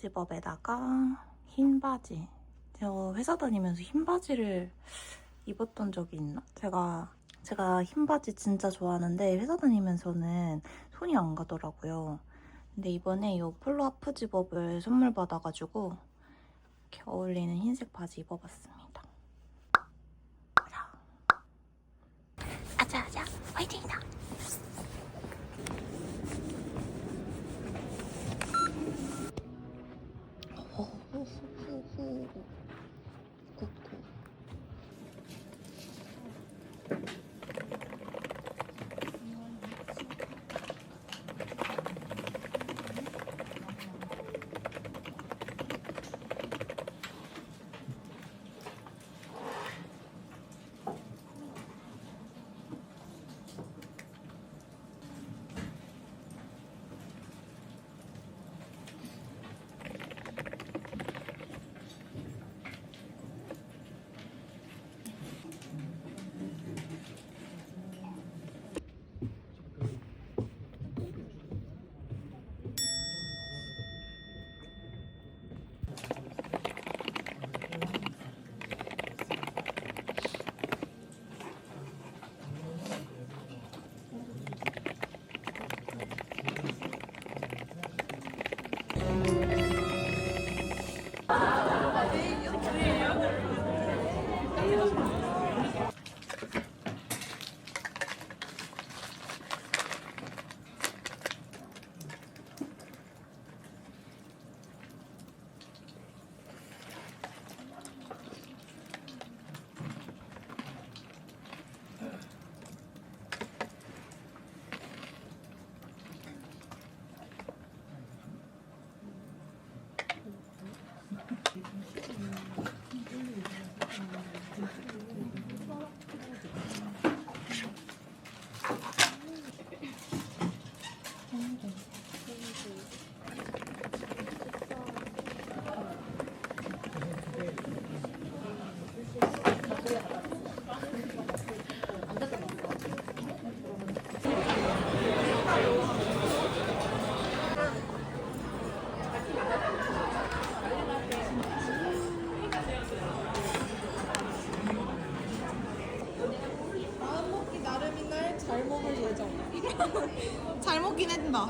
집업에다가 흰 바지. 제가 회사 다니면서 흰 바지를 입었던 적이 있나? 제가 흰 바지 진짜 좋아하는데 회사 다니면서는 손이 안 가더라고요. 근데 이번에 이 폴로 하프 집업을 선물 받아가지고 이렇게 어울리는 흰색 바지 입어봤습니다. 자, 아자아자 화이팅이다! 잘 먹을 예정. 잘 먹긴 했다.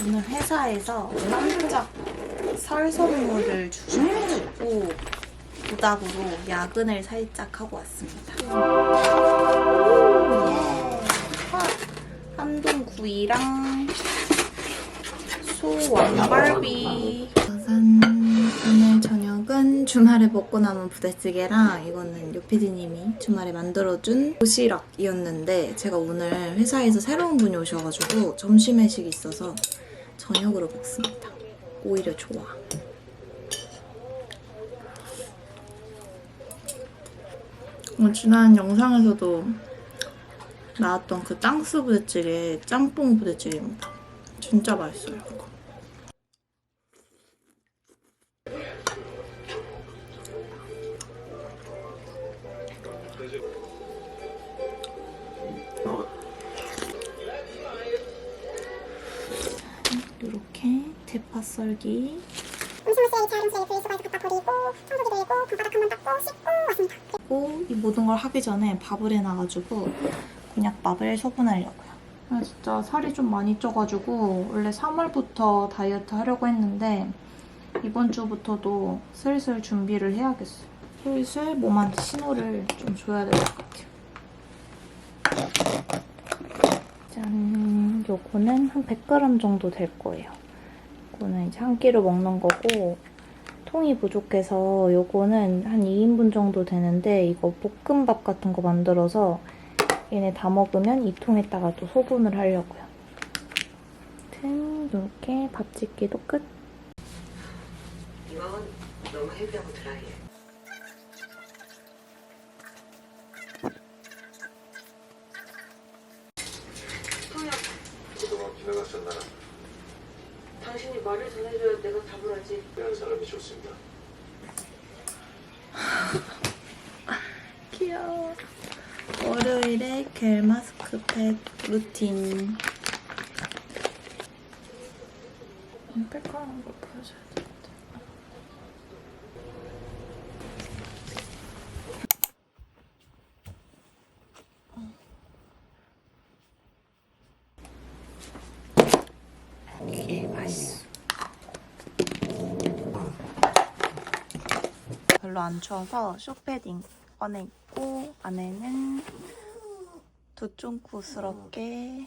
오늘 회사에서 깜짝 설 선물을 주셔가지고 부담으로 야근을 살짝 하고 왔습니다. 예. 한동구이랑 소 왕갈비. 짜잔. 오늘 저녁은 주말에 먹고 남은 부대찌개랑 이거는 요피디님이 주말에 만들어준 도시락이었는데 제가 오늘 회사에서 새로운 분이 오셔가지고 점심 회식이 있어서 저녁으로 먹습니다. 오히려 좋아. 지난 영상에서도 나왔던 그 땅스 부대찌개 짬뽕 부대찌개입니다. 진짜 맛있어요. 이거. 이렇게 대파 썰기. 음식물 쓰레기, 재활용 쓰레기, 수거해서 갖다 버리고 청소기 들고 방바닥 한번 닦고 씻고 왔습니다. 그리고 이 모든 걸 하기 전에 밥을 해놔가지고 곤약밥을 소분하려고요. 진짜 살이 좀 많이 쪄가지고 원래 3월부터 다이어트 하려고 했는데 이번 주부터도 슬슬 준비를 해야겠어요. 슬슬 몸한테 신호를 좀 줘야 될 것 같아요. 짠! 요거는 한 100g 정도 될 거예요. 요거는 이제 한 끼로 먹는 거고 통이 부족해서 요거는 한 2인분 정도 되는데 이거 볶음밥 같은 거 만들어서 얘네 다 먹으면 이 통에다가 또 소분을 하려고요. 아무튼 이렇게 밥 짓기도 끝. 이건 너무 헤비하고 드라이해. 이렇게 말을 전해줘야 내가 답을 하지. 그런 사람이 좋습니다. 귀여워. 월요일에 겔 마스크팩 루틴. 빽빽한 거 보여줘야 돼. 이게 맛있어. 별로 안 추워서 쇼패딩 꺼내고 안에는 두쫑쿠스럽게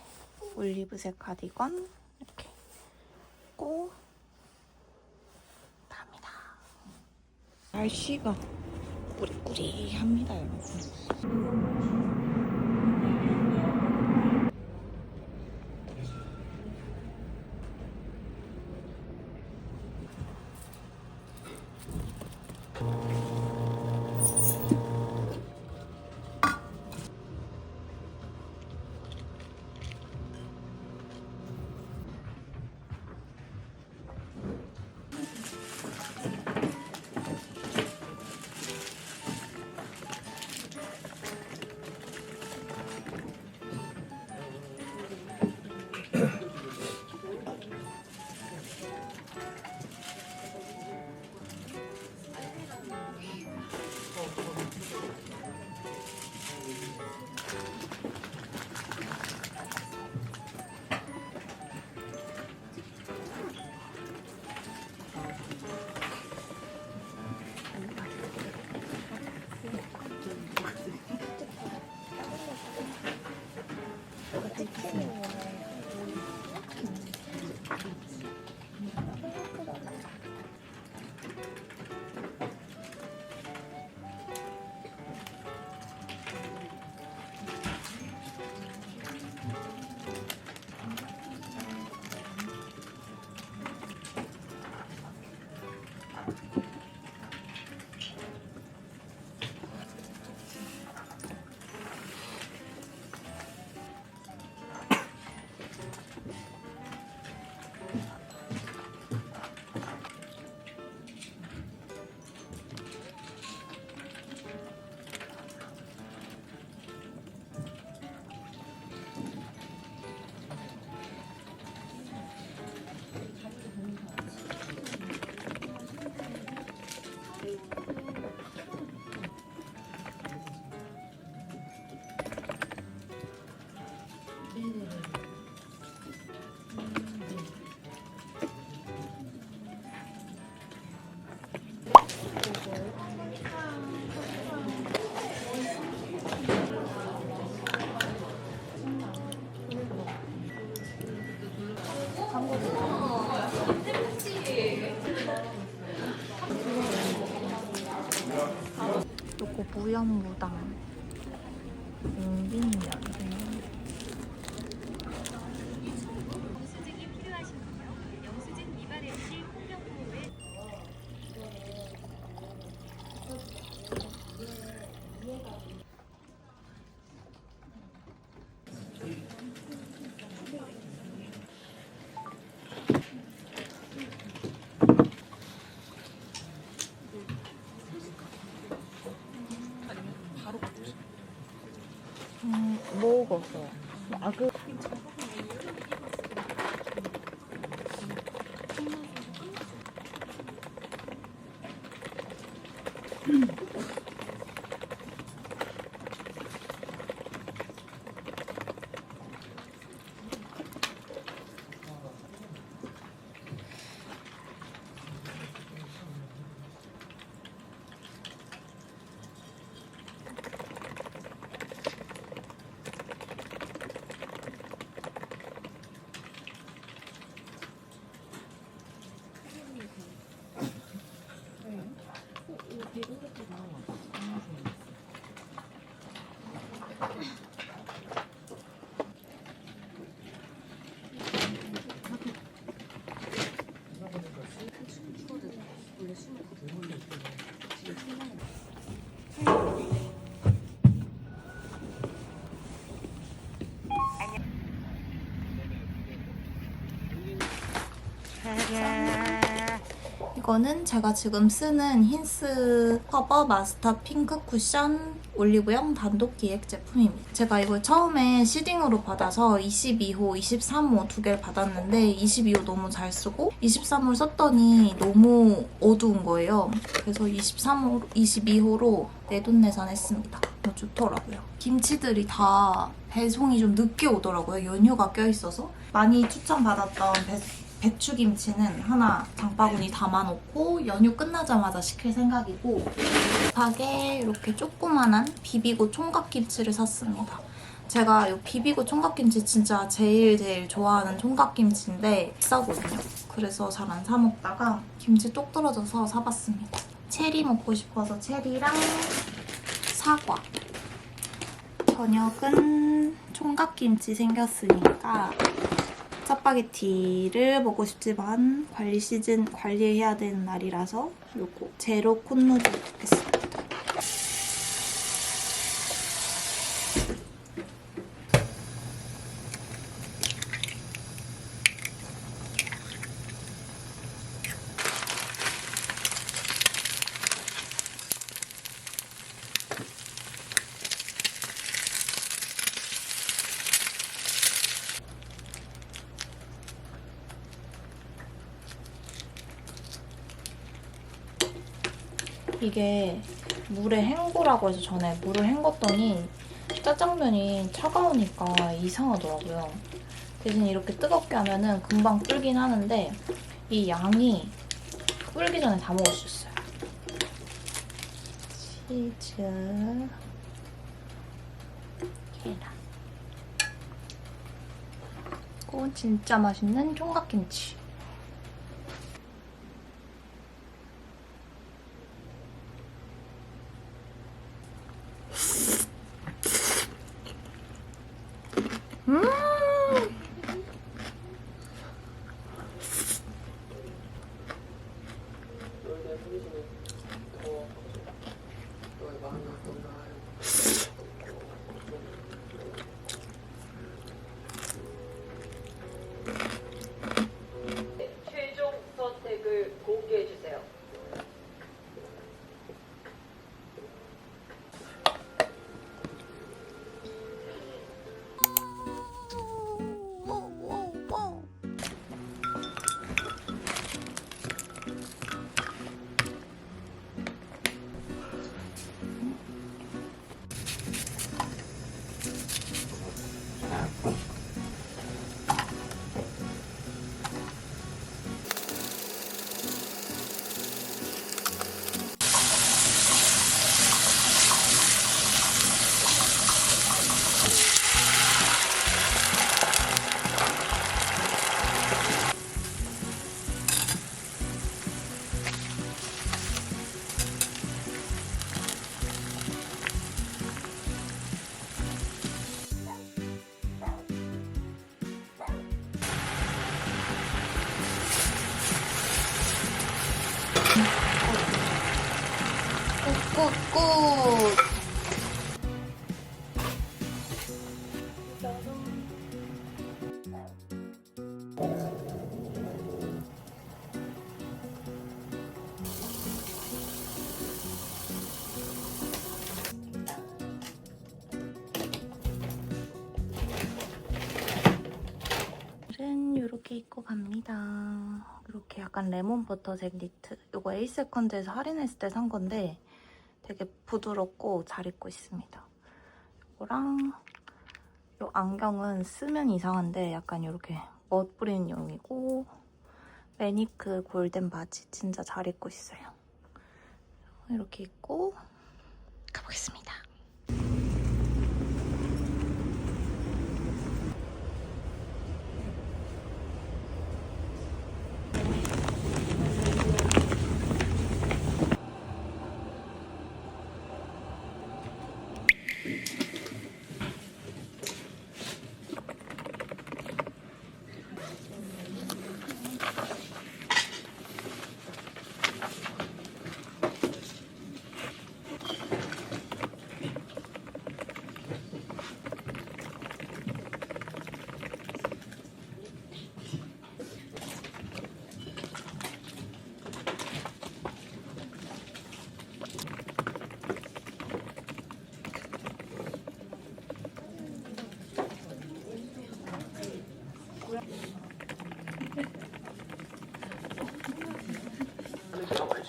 올리브색 카디건 이렇게 입고 갑니다. 날씨가 꾸리꾸리합니다, 여러분. 요거 무염무당 빙빙면. 영수증이 필요하신가요? 영수증 미발 MC 홍명보의 먹었어. 이거는 제가 지금 쓰는 힌스 커버 마스터 핑크 쿠션 올리브영 단독 기획 제품입니다. 제가 이걸 처음에 시딩으로 받아서 22호, 23호 두 개를 받았는데 22호 너무 잘 쓰고 23호를 썼더니 너무 어두운 거예요. 그래서 22호로 내돈내산 했습니다. 너무 좋더라고요. 김치들이 다 배송이 좀 늦게 오더라고요. 연휴가 껴있어서. 많이 추천받았던 배추김치는 하나 장바구니 담아놓고 연휴 끝나자마자 시킬 생각이고 급하게 이렇게 조그만한 비비고 총각김치를 샀습니다. 제가 이 비비고 총각김치 진짜 제일 좋아하는 총각김치인데 비싸거든요. 그래서 잘 안 사 먹다가 김치 똑 떨어져서 사봤습니다. 체리 먹고 싶어서 체리랑 사과. 저녁은 총각김치 생겼으니까 짜파게티를 먹고 싶지만 관리해야 되는 날이라서 요거 제로 콘누들 먹겠습니다. 이게 물에 헹구라고 해서 전에 물을 헹궜더니 짜장면이 차가우니까 이상하더라고요. 대신 이렇게 뜨겁게 하면은 금방 불긴 하는데 이 양이 불기 전에 다 먹을 수 있어요. 치즈, 계란. 그건 진짜 맛있는 총각김치. 최종 선택을 공개해 주세요. 굿굿굿. 오늘은 이렇게 입고 갑니다. 이렇게 약간 레몬 버터색 니트. 이거 에이세컨즈에서 할인했을 때 산 건데 되게 부드럽고 잘 입고 있습니다. 이거랑 이 안경은 쓰면 이상한데 약간 이렇게 멋 부리는 용이고 매니크 골덴 바지 진짜 잘 입고 있어요. 이렇게 입고 가보겠습니다.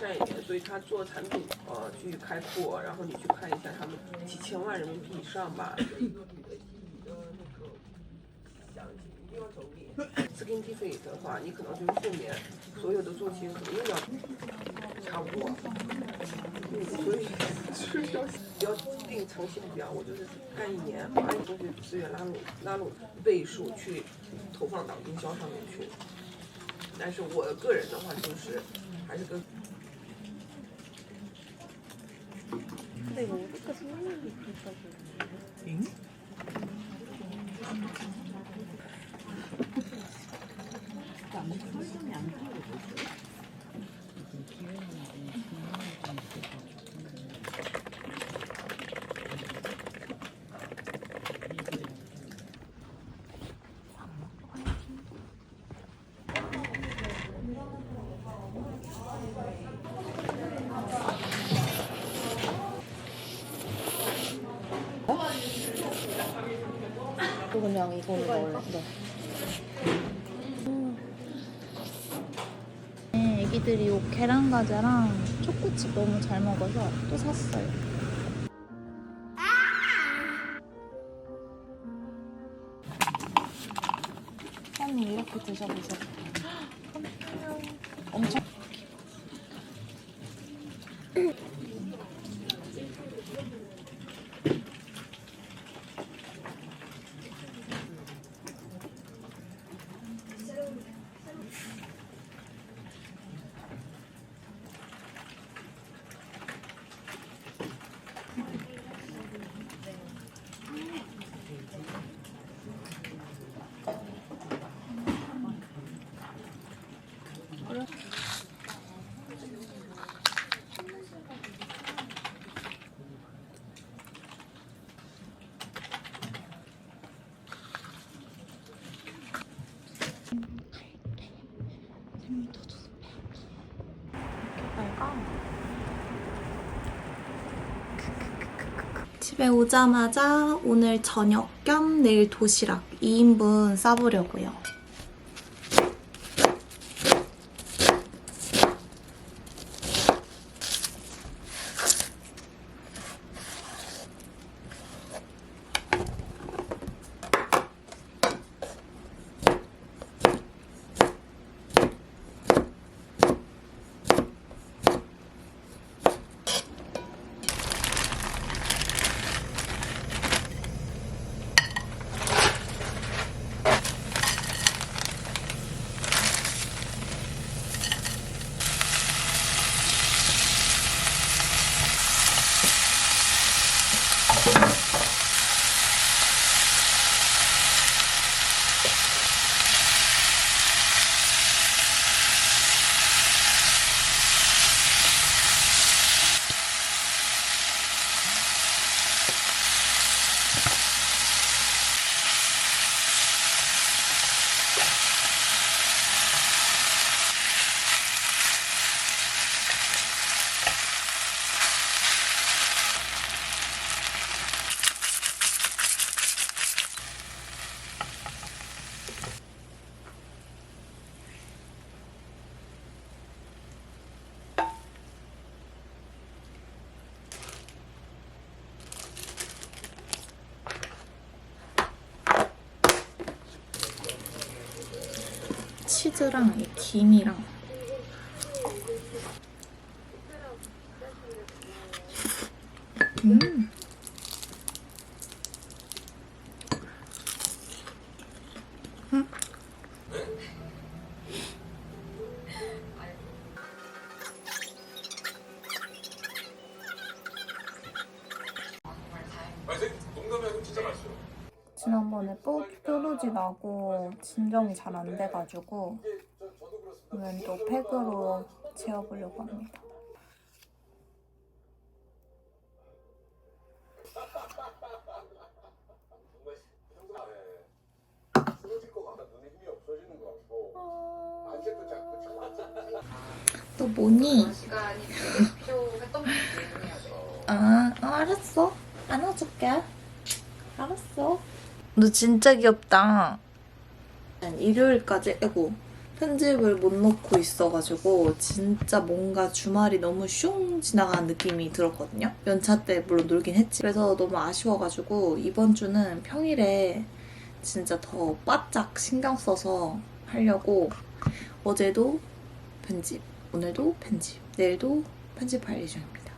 善一点，所以他做产品去开拓，然后你去看一下他们几千万人民币以上吧。Skin Defect 的话，你可能就是后面所有的做起可能又要差不多，所以就是要定长期目标。我就是干1年，把你东西资源拉拢倍数去投放到营销上面去。但是我个人的话就是还是跟。 근데 이거 어디까지 흘리기 그랬다고. 응? 설정이 안 되고 그냥 이거는 넣을래. 네. 애기들이 요 계란 과자랑 초코칩 너무 잘 먹어서 또 샀어요. 언니 이렇게 드셔보세요. 엄청. 집에 오자마자 오늘 저녁 겸 내일 도시락 2인분 싸보려고요. 치즈랑 이 김이랑 지난번에 뾰루지 나고 진정이 잘 안 돼가지고 오늘 또 팩으로 재워보려고 합니다. 너 뭐니? 알았어. 안아줄게. 알았어. 너 진짜 귀엽다. 일요일까지, 아이고, 편집을 못 놓고 있어가지고 진짜 뭔가 주말이 너무 슝 지나가는 느낌이 들었거든요. 연차 때 물론 놀긴 했지. 그래서 너무 아쉬워가지고 이번 주는 평일에 진짜 더 바짝 신경 써서 하려고 어제도 편집, 오늘도 편집, 내일도 편집할 예정입니다.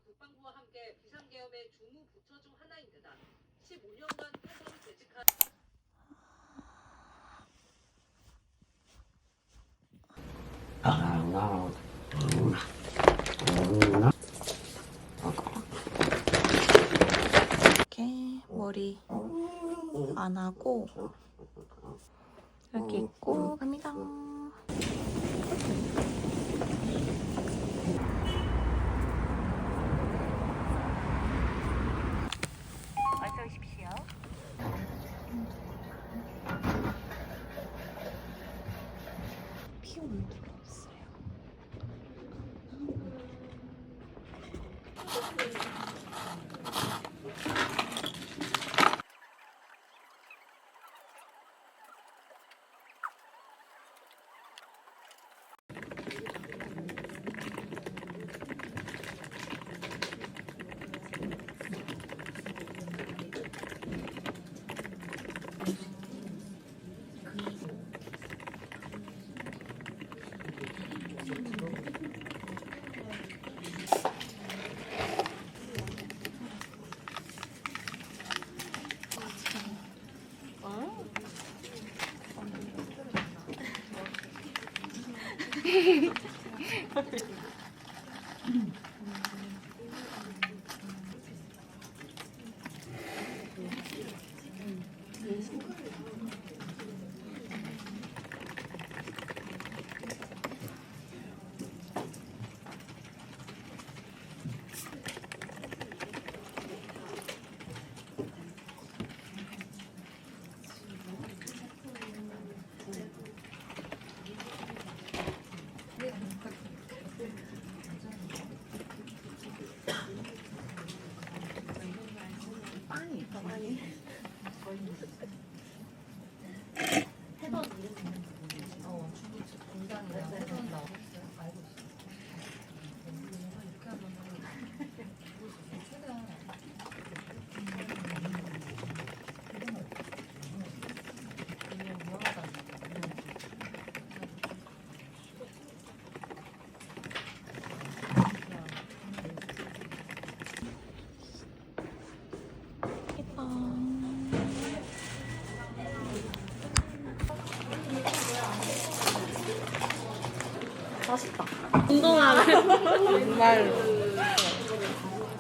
국방부와 함께 비상계엄의 주무 부처 중 하나입니다. 15년간 태세를 재직한 이렇게 머리 안 하고 이렇게 입고 갑니다. 어서 오십시오. 피 온도가 없어요. 맛있다. 정말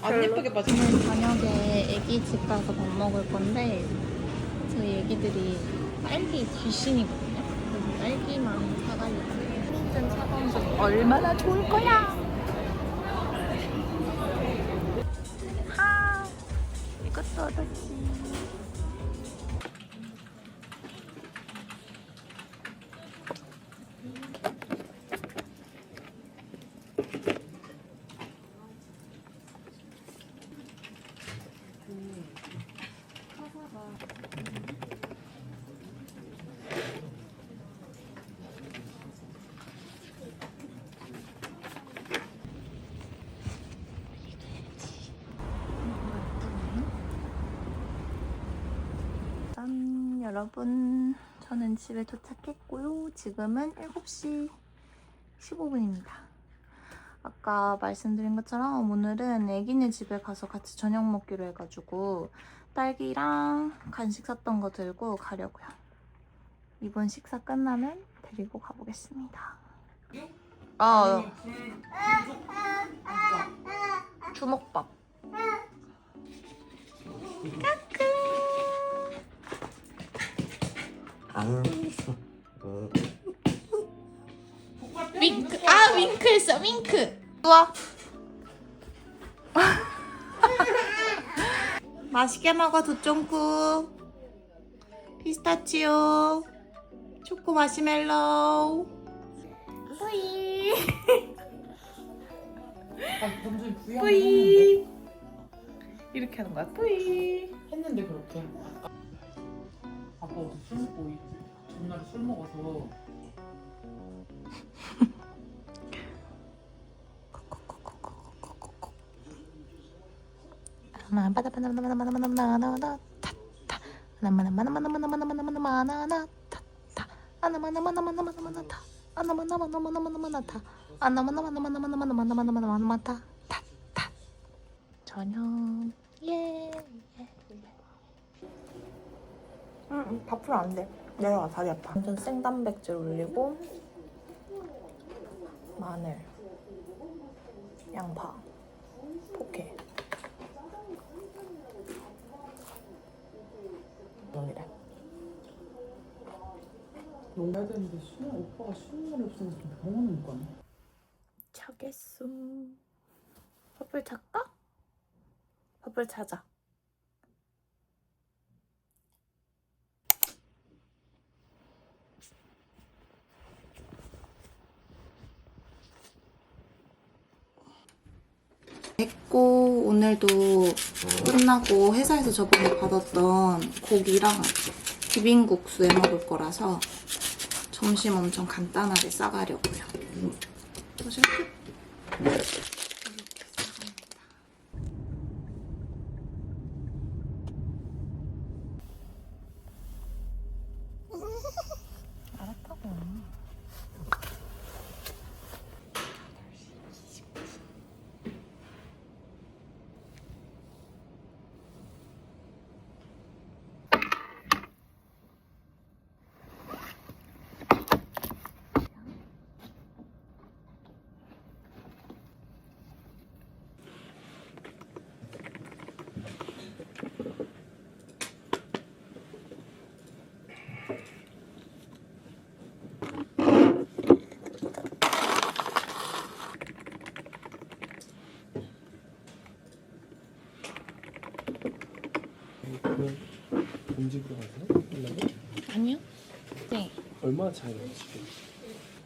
안 예쁘게 빠져. 오늘 저녁에 애기 집 가서 밥 먹을 건데 저희 애기들이 딸기 귀신이거든요. 그래서 딸기만 사가려고. 짠 차가운 속 얼마나 좋을 거야. 하 이것도 얻었지. 짠, 여러분. 저는 집에 도착했고요. 지금은 7시 15분입니다. 아까 말씀드린 것처럼 오늘은 애기네 집에 가서 같이 저녁 먹기로 해가지고 딸기랑 간식 샀던 거 들고 가려고요. 이번 식사 끝나면 데리고 가보겠습니다. 주먹밥. 윙크. 아, 윙크했어. 윙크. 좋아. 맛있게 먹어, 두쫑쿠. 피스타치오. 초코 마시멜로우. 뿌이. 점점 부양 뿌이. 이렇게 하는 거야. 뿌이. 했는데 그렇게. 아빠 어제 술 먹고 전날에 술 먹어서 저녁. 예. 밥풀 안 돼. 내려와, 다리 아파. 완전 생단백질 올리고, 마늘, 양파, 포케. 여기래. 놀아야 되는데 오빠가 쉬는 날이 없으니까 병원을 못 가네. 차겠어. 밥풀 찾까? 밥풀 찾아. 했고, 오늘도 끝나고 회사에서 저번에 받았던 고기랑 비빔국수 해 먹을 거라서 점심 엄청 간단하게 싸가려고요. 보실 듯? 알았다고. 그러면 음식으로 가세요? 연락을? 아니요? 네. 얼마나 차이가 나시게?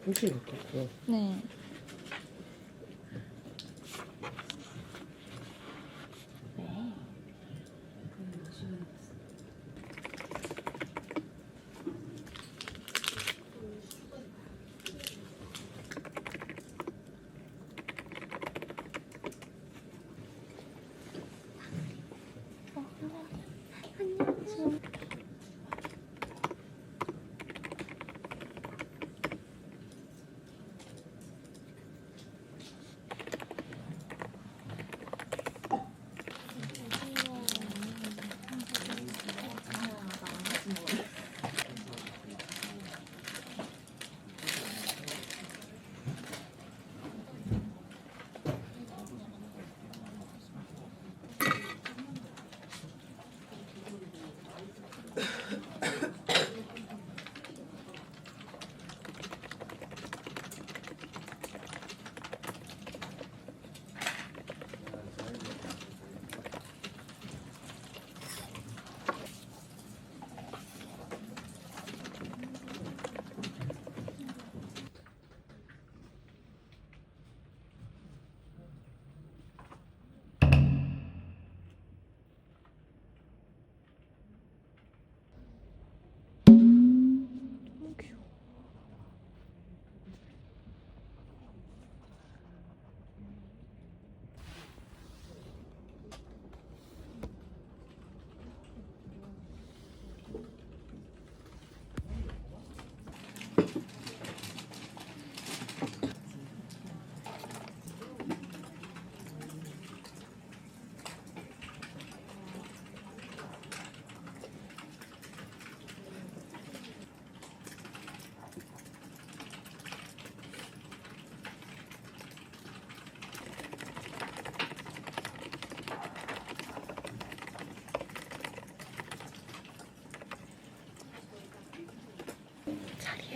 훨씬 가깝고요. 네.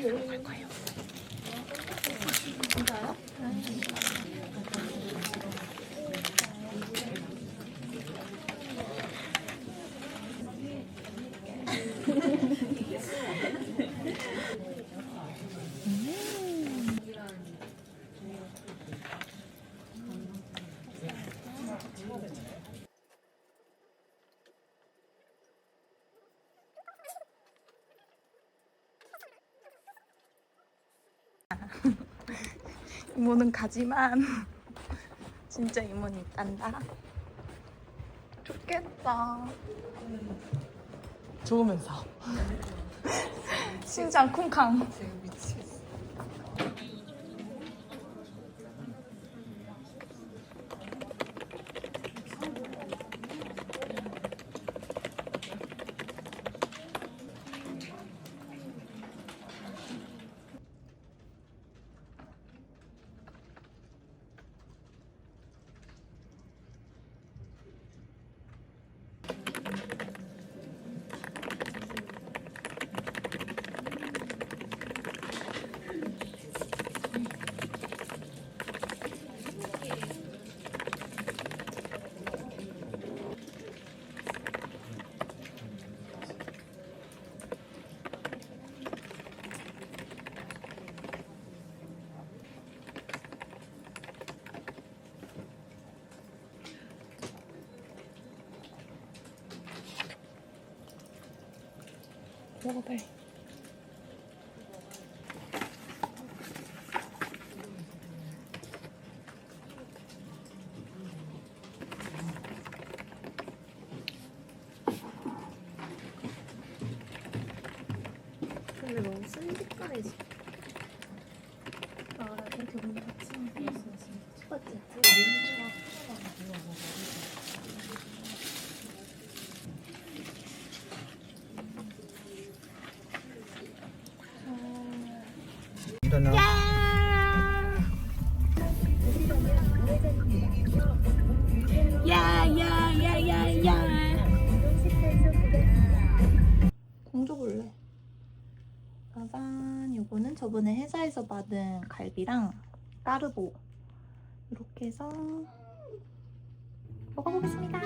들어갈 거예요. 진짜요? 이모는 가지만 진짜 이모는 있단다. 쭉 맛있겠다. 좋으면서. 심장 쿵쾅. 먹어 빨리. 근데 너무 순식간이지. 아, 이렇게 너무 다치는 거 맞지? 공주 볼래? 짜잔, 요거는 저번에 회사에서 받은 갈비랑 까르보 이렇게 해서 먹어보겠습니다.